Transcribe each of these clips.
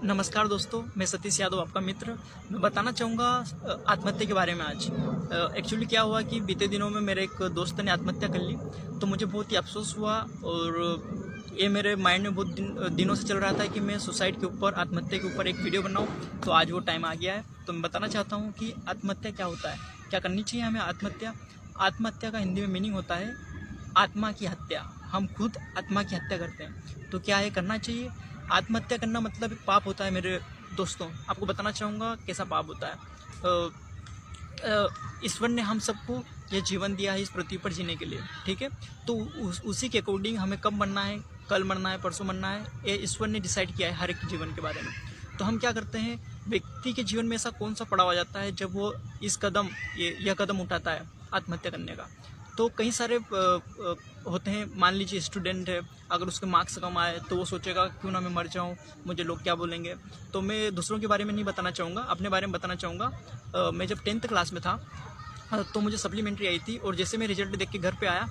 नमस्कार दोस्तों, मैं सतीश यादव आपका मित्र। मैं बताना चाहूँगा आत्महत्या के बारे में आज। एक्चुअली क्या हुआ कि बीते दिनों में मेरे एक दोस्त ने आत्महत्या कर ली, तो मुझे बहुत ही अफसोस हुआ और ये मेरे माइंड में बहुत दिनों से चल रहा था कि मैं सुसाइड के ऊपर, आत्महत्या के ऊपर एक वीडियो बनाऊँ। तो आज वो टाइम आ गया है। तो मैं बताना चाहता हूँ कि आत्महत्या क्या होता है, क्या करनी चाहिए हमें आत्महत्या। आत्महत्या का हिंदी में मीनिंग होता है आत्मा की हत्या। हम खुद आत्मा की हत्या करते हैं। तो क्या ये करना चाहिए? आत्महत्या करना मतलब एक पाप होता है मेरे दोस्तों। आपको बताना चाहूँगा कैसा पाप होता है। ईश्वर ने हम सबको ये जीवन दिया है इस पृथ्वी पर जीने के लिए, ठीक है। तो उसी के अकॉर्डिंग हमें कब मरना है, कल मरना है, परसों मरना है, ये ईश्वर ने डिसाइड किया है हर एक जीवन के बारे में। तो हम क्या करते हैं, व्यक्ति के जीवन में ऐसा कौन सा पड़ाव आ जाता है जब वो यह कदम उठाता है आत्महत्या करने का। तो कई सारे होते हैं। मान लीजिए स्टूडेंट है, अगर उसके मार्क्स कम आए तो वो सोचेगा क्यों ना मैं मर जाऊं, मुझे लोग क्या बोलेंगे। तो मैं दूसरों के बारे में नहीं बताना चाहूँगा, अपने बारे में बताना चाहूँगा। मैं जब 10th क्लास में था तो मुझे सप्लीमेंट्री आई थी और जैसे मैं रिजल्ट देख के घर पे आया,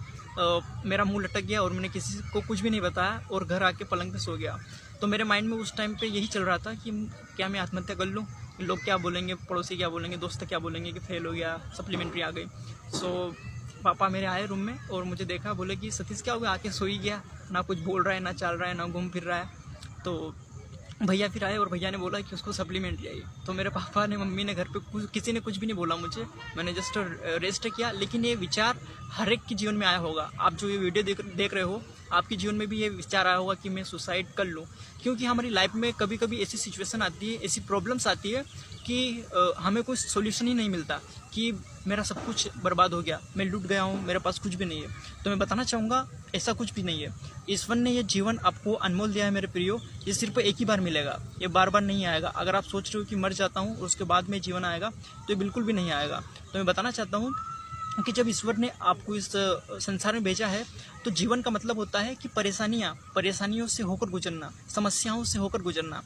मेरा मुंह लटक गया और मैंने किसी को कुछ भी नहीं बताया और घर आके पलंग पे सो गया। तो मेरे माइंड में उस टाइम पे यही चल रहा था कि क्या मैं आत्महत्या कर लूँ, लोग क्या बोलेंगे, पड़ोसी क्या बोलेंगे, दोस्त क्या बोलेंगे कि फेल हो गया, सप्लीमेंट्री आ गई। सो पापा मेरे आए रूम में और मुझे देखा, बोले कि सतीश क्या हो गया, आके सो ही गया, ना कुछ बोल रहा है, ना चल रहा है, ना घूम फिर रहा है। तो भैया फिर आए और भैया ने बोला कि उसको सप्लीमेंट्री आई। तो मेरे पापा ने, मम्मी ने, घर पे किसी ने कुछ भी नहीं बोला मुझे। मैंने जस्ट रेस्ट किया। लेकिन ये विचार हर एक के जीवन में आया होगा। आप जो ये वीडियो देख रहे हो, आपके जीवन में भी ये विचार आया होगा कि मैं सुसाइड कर लूँ। क्योंकि हमारी लाइफ में कभी कभी ऐसी सिचुएशन आती है, ऐसी प्रॉब्लम्स आती है कि हमें कोई सोल्यूशन ही नहीं मिलता, कि मेरा सब कुछ बर्बाद हो गया, मैं लूट गया हूँ, मेरे पास कुछ भी नहीं है। तो मैं बताना चाहूँगा ऐसा कुछ भी नहीं है। ईश्वर ने ये जीवन आपको अनमोल दिया है मेरे प्रियो। ये सिर्फ एक ही बार मिलेगा, ये बार बार नहीं आएगा। अगर आप सोच रहे हो कि मर जाता हूँ और उसके बाद में जीवन आएगा, तो ये बिल्कुल भी नहीं आएगा। तो मैं बताना चाहता हूँ कि जब ईश्वर ने आपको इस संसार में भेजा है, तो जीवन का मतलब होता है कि परेशानियों से होकर गुजरना, समस्याओं से होकर गुजरना।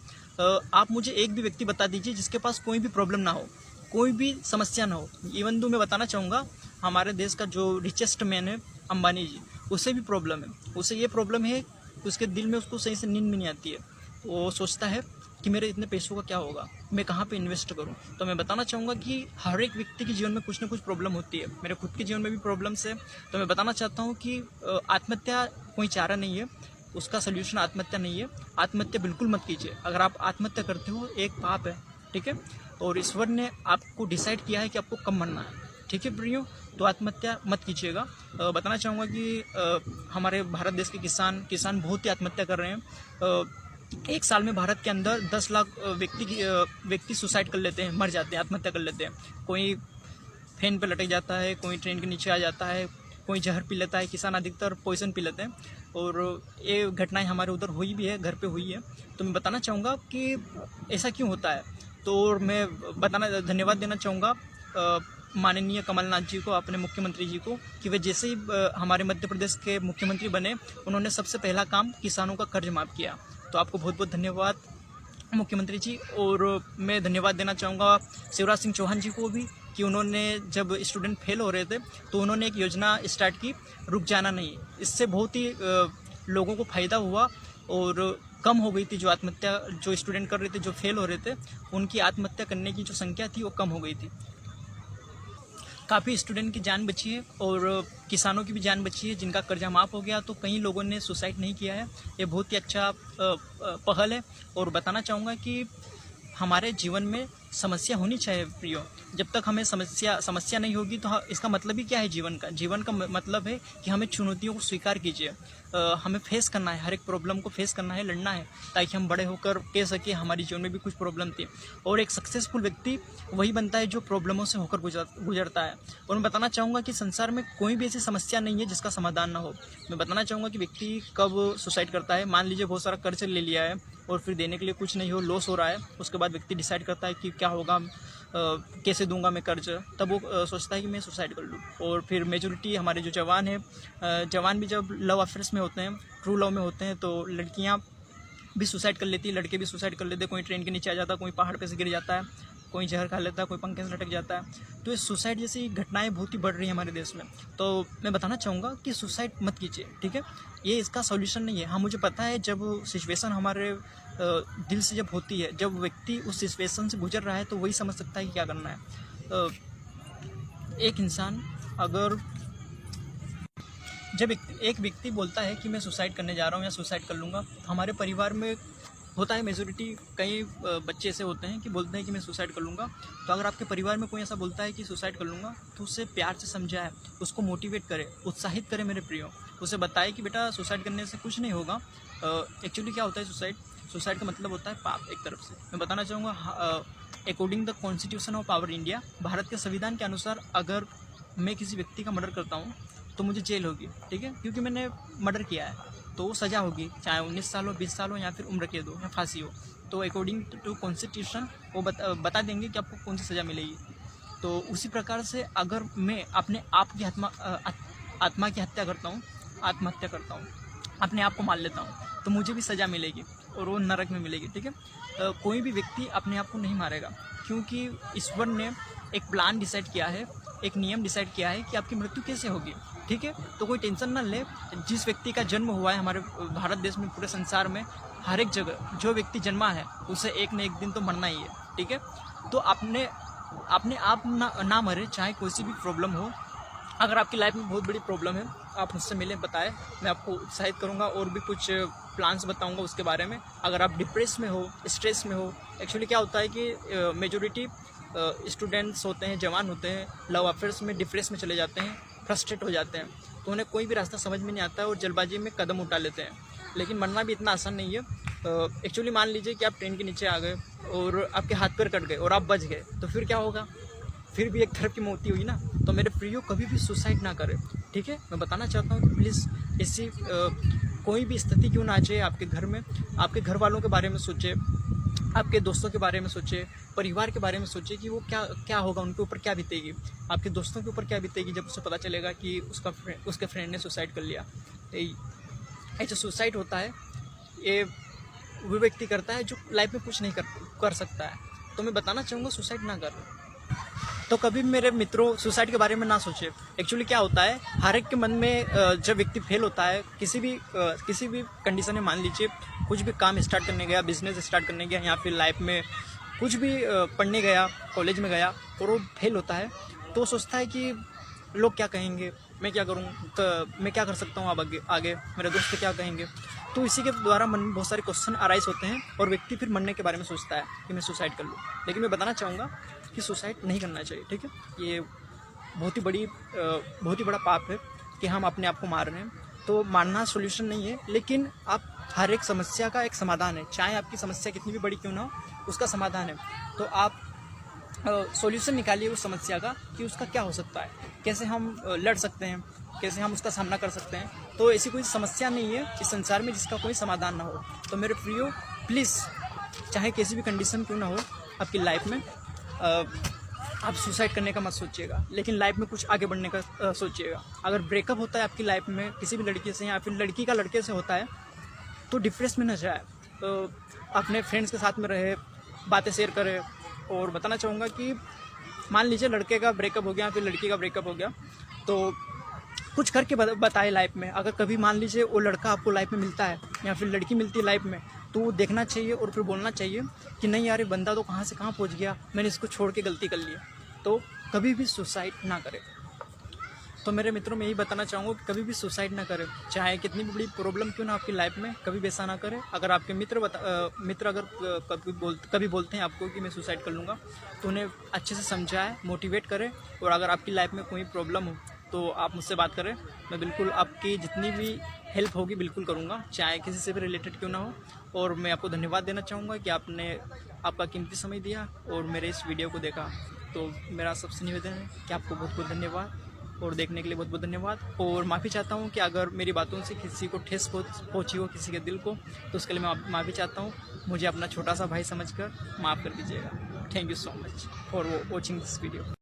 आप मुझे एक भी व्यक्ति बता दीजिए जिसके पास कोई भी प्रॉब्लम ना हो, कोई भी समस्या ना हो। इवन दो मैं बताना चाहूँगा, हमारे देश का जो रिचेस्ट मैन है, अंबानी जी, उसे भी प्रॉब्लम है। उसे ये प्रॉब्लम है, उसके दिल में उसको सही से नींद भी नहीं आती है। वो सोचता है कि मेरे इतने पैसों का क्या होगा, मैं कहाँ पे इन्वेस्ट करूँ। तो मैं बताना चाहूँगा कि हर एक व्यक्ति के जीवन में कुछ ना कुछ प्रॉब्लम होती है। मेरे खुद के जीवन में भी प्रॉब्लम्स है। तो मैं बताना चाहता हूँ कि आत्महत्या कोई चारा नहीं है, उसका सोल्यूशन आत्महत्या नहीं है। आत्महत्या बिल्कुल मत कीजिए। अगर आप आत्महत्या करते हो, एक पाप है, ठीक है। और ईश्वर ने आपको डिसाइड किया है कि आपको कब मरना है, ठीक है प्रियो। तो आत्महत्या मत कीजिएगा। बताना चाहूँगा कि हमारे भारत देश के किसान बहुत ही आत्महत्या कर रहे हैं। एक साल में भारत के अंदर 10 लाख व्यक्ति सुसाइड कर लेते हैं, मर जाते हैं, आत्महत्या कर लेते हैं। कोई फैन पे लटक जाता है, कोई ट्रेन के नीचे आ जाता है, कोई जहर पी लेता है। किसान अधिकतर पॉइजन पी लेते हैं और ये घटनाएं हमारे उधर हुई भी है, घर पे हुई है। तो मैं बताना चाहूँगा कि ऐसा क्यों होता है। तो मैं धन्यवाद देना चाहूँगा माननीय कमलनाथ जी को, अपने मुख्यमंत्री जी को, कि वे जैसे ही हमारे मध्य प्रदेश के मुख्यमंत्री बने, उन्होंने सबसे पहला काम किसानों का कर्ज माफ़ किया। तो आपको बहुत बहुत धन्यवाद मुख्यमंत्री जी। और मैं धन्यवाद देना चाहूँगा शिवराज सिंह चौहान जी को भी, कि उन्होंने जब स्टूडेंट फेल हो रहे थे तो उन्होंने एक योजना स्टार्ट की, रुक जाना नहीं। इससे बहुत ही लोगों को फ़ायदा हुआ और कम हो गई थी जो आत्महत्या, जो स्टूडेंट कर रहे थे, जो फेल हो रहे थे, उनकी आत्महत्या करने की जो संख्या थी वो कम हो गई थी। काफ़ी स्टूडेंट की जान बची है और किसानों की भी जान बची है जिनका कर्जा माफ़ हो गया। तो कई लोगों ने सुसाइड नहीं किया है। ये बहुत ही अच्छा पहल है। और बताना चाहूँगा कि हमारे जीवन में समस्या होनी चाहिए प्रियो। जब तक हमें समस्या नहीं होगी तो इसका मतलब ही क्या है जीवन का। जीवन का मतलब है कि हमें चुनौतियों को स्वीकार कीजिए। हमें फेस करना है, हर एक प्रॉब्लम को फेस करना है, लड़ना है, ताकि हम बड़े होकर कह सके हमारे जीवन में भी कुछ प्रॉब्लम थी। और एक सक्सेसफुल व्यक्ति वही बनता है जो प्रॉब्लमों से होकर गुजरता है। और मैं बताना चाहूँगा कि संसार में कोई भी ऐसी समस्या नहीं है जिसका समाधान ना हो। मैं बताना चाहूँगा कि व्यक्ति कब सुसाइड करता है, मान लीजिए बहुत सारा कर्ज ले लिया है और फिर देने के लिए कुछ नहीं हो, लॉस हो रहा है, उसके बाद व्यक्ति डिसाइड करता है कि क्या होगा, कैसे दूंगा मैं कर्ज, तब वो सोचता है कि मैं सुसाइड कर लूँ। और फिर मेजोरिटी हमारे जो जवान हैं, जवान भी जब लव अफेयर्स में होते हैं, ट्रू लव में होते हैं, तो लड़कियाँ भी सुसाइड कर लेती है, लड़के भी सुसाइड कर लेते हैं। कोई ट्रेन के नीचे आ जाता है, कोई पहाड़ पे से गिर जाता है, कोई जहर खा लेता है, कोई पंखे से लटक जाता है। तो ये सुसाइड जैसी घटनाएं बहुत ही बढ़ रही हैं हमारे देश में। तो मैं बताना चाहूँगा कि सुसाइड मत कीजिए, ठीक है। ये इसका सॉल्यूशन नहीं है। हाँ, मुझे पता है जब सिचुएशन हमारे दिल से जब होती है, जब व्यक्ति उस सिचुएशन से गुजर रहा है तो वही समझ सकता है कि क्या करना है। एक इंसान अगर जब एक व्यक्ति बोलता है कि मैं सुसाइड करने जा रहा हूँ या सुसाइड कर लूँगा, हमारे परिवार में होता है मेजोरिटी, कई बच्चे ऐसे होते हैं कि बोलते हैं कि मैं सुसाइड कर लूँगा। तो अगर आपके परिवार में कोई ऐसा बोलता है कि सुसाइड कर लूँगा, तो उससे प्यार से समझाए, उसको मोटिवेट करे, उत्साहित करे मेरे प्रियो। उसे बताए कि बेटा सुसाइड करने से कुछ नहीं होगा। एक्चुअली क्या होता है सुसाइड का मतलब होता है पाप एक तरफ से। मैं बताना चाहूँगा according the constitution of our India, Bharat के संविधान के अनुसार अगर मैं किसी व्यक्ति का मर्डर करता हूँ तो मुझे जेल होगी, ठीक है, क्योंकि मैंने मर्डर किया है। तो वो सज़ा होगी, चाहे 19 साल हो, 20 साल हो, या फिर उम्र कैद हो या फांसी हो। तो अकॉर्डिंग टू कॉन्स्टिट्यूशन वो बता देंगे कि आपको कौन सी सज़ा मिलेगी। तो उसी प्रकार से अगर मैं अपने आप की आत्मा की हत्या करता हूँ, आत्महत्या करता हूँ, अपने आप को मार लेता हूँ, तो मुझे भी सज़ा मिलेगी और वो नरक में मिलेगी, ठीक है। कोई भी व्यक्ति अपने आप को नहीं मारेगा, क्योंकि ईश्वर ने एक प्लान डिसाइड किया है, एक नियम डिसाइड किया है कि आपकी मृत्यु कैसे होगी, ठीक है। तो कोई टेंशन ना ले। जिस व्यक्ति का जन्म हुआ है हमारे भारत देश में, पूरे संसार में, हर एक जगह जो व्यक्ति जन्मा है उसे एक न एक दिन तो मरना ही है, ठीक है। तो अपने आप ना मरे, चाहे कोई सी भी प्रॉब्लम हो। अगर आपकी लाइफ में बहुत बड़ी प्रॉब्लम है, आप मुझसे मिलें, बताएं, मैं आपको उत्साहित करूंगा और भी कुछ प्लान्स बताऊंगा उसके बारे में। अगर आप डिप्रेस में हो, स्ट्रेस में हो, एक्चुअली क्या होता है कि मेजॉरिटी स्टूडेंट्स होते हैं, जवान होते हैं, लव अफेयर्स में डिप्रेस में चले जाते हैं, फ्रस्ट्रेट हो जाते हैं, तो उन्हें कोई भी रास्ता समझ में नहीं आता है और जल्दबाजी में कदम उठा लेते हैं। लेकिन मरना भी इतना आसान नहीं है। एक्चुअली मान लीजिए कि आप ट्रेन के नीचे आ गए और आपके हाथ पैर कट गए और आप बच गए, तो फिर क्या होगा? फिर भी एक तरफ की मौत हुई ना। तो मेरे प्रियो, कभी भी सुसाइड ना करें, ठीक है। मैं बताना चाहता हूँ कि प्लीज़ ऐसी कोई भी स्थिति क्यों ना आ जाए आपके घर में, आपके घर वालों के बारे में सोचें, आपके दोस्तों के बारे में सोचें, परिवार के बारे में सोचें कि वो क्या होगा, उनके ऊपर क्या बीतेगी, आपके दोस्तों के ऊपर क्या बीतेगी जब उसे पता चलेगा कि उसके फ्रेंड ने सुसाइड कर लिया। ऐसा सुसाइड होता है, ये वो व्यक्ति करता है जो लाइफ में कुछ नहीं कर सकता है। तो मैं बताना चाहूँगा सुसाइड ना करें। तो कभी मेरे मित्रों सुसाइड के बारे में ना सोचे। एक्चुअली क्या होता है, हर एक के मन में जब व्यक्ति फेल होता है किसी भी कंडीशन में, मान लीजिए कुछ भी काम स्टार्ट करने गया, बिजनेस स्टार्ट करने गया, या फिर लाइफ में कुछ भी पढ़ने गया, कॉलेज में गया और वो फेल होता है, तो सोचता है कि लोग क्या कहेंगे, मैं क्या करूँ, मैं क्या कर सकता हूँ अब आगे, मेरे दोस्त क्या कहेंगे। तो इसी के द्वारा मन में बहुत सारे क्वेश्चन अराइज होते हैं और व्यक्ति फिर मरने के बारे में सोचता है कि मैं सुसाइड कर लूँ। लेकिन मैं बताना चाहूँगा कि सुसाइड नहीं करना चाहिए, ठीक है। ये बहुत ही बड़ा पाप है कि हम अपने आप को मार रहे हैं। तो मारना सोल्यूशन नहीं है, लेकिन आप हर एक समस्या का एक समाधान है। चाहे आपकी समस्या कितनी भी बड़ी क्यों ना हो, उसका समाधान है। तो आप सॉल्यूशन निकालिए उस समस्या का कि उसका क्या हो सकता है, कैसे हम लड़ सकते हैं, कैसे हम उसका सामना कर सकते हैं। तो ऐसी कोई समस्या नहीं है इस संसार में जिसका कोई समाधान ना हो। तो मेरे प्रियो, प्लीज़, चाहे कैसी भी कंडीशन क्यों ना हो आपकी लाइफ में, आप सुसाइड करने का मत सोचिएगा, लेकिन लाइफ में कुछ आगे बढ़ने का सोचिएगा। अगर ब्रेकअप होता है आपकी लाइफ में किसी भी लड़की से, या फिर लड़की का लड़के से होता है, तो डिप्रेस में न जाए, तो अपने फ्रेंड्स के साथ में रहे, बातें शेयर करे। और बताना चाहूँगा कि मान लीजिए लड़के का ब्रेकअप हो गया, फिर लड़की का ब्रेकअप हो गया, तो कुछ करके बताए लाइफ में। अगर कभी मान लीजिए वो लड़का आपको लाइफ में मिलता है या फिर लड़की मिलती है लाइफ में, तो वो देखना चाहिए और फिर बोलना चाहिए कि नहीं यार, ये बंदा तो कहाँ से कहाँ पहुँच गया, मैंने इसको छोड़ के गलती कर ली। तो कभी भी सुसाइड ना करें। तो मेरे मित्रों, मैं यही बताना चाहूँगा कि कभी भी सुसाइड ना करें, चाहे कितनी भी बड़ी प्रॉब्लम क्यों ना आपकी लाइफ में, कभी भी ऐसा ना करें। अगर आपके मित्र अगर कभी बोलते हैं आपको कि मैं सुसाइड कर लूँगा, तो उन्हें अच्छे से समझाएं, मोटिवेट करें। और अगर आपकी लाइफ में कोई प्रॉब्लम हो तो आप मुझसे बात करें, मैं बिल्कुल आपकी जितनी भी हेल्प होगी बिल्कुल करूँगा, चाहे किसी से भी रिलेटेड क्यों ना हो। और मैं आपको धन्यवाद देना चाहूँगा कि आपने आपका कीमती समय दिया और मेरे इस वीडियो को देखा। तो मेरा सबसे निवेदन है कि आपको बहुत बहुत धन्यवाद, और देखने के लिए बहुत बहुत धन्यवाद। और माफ़ी चाहता हूँ कि अगर मेरी बातों से किसी को ठेस पहुँची हो, किसी के दिल को, तो उसके लिए मैं माफ़ी चाहता हूँ। मुझे अपना छोटा सा भाई समझकर माफ़ कर दीजिएगा। Thank you so much for watching this video.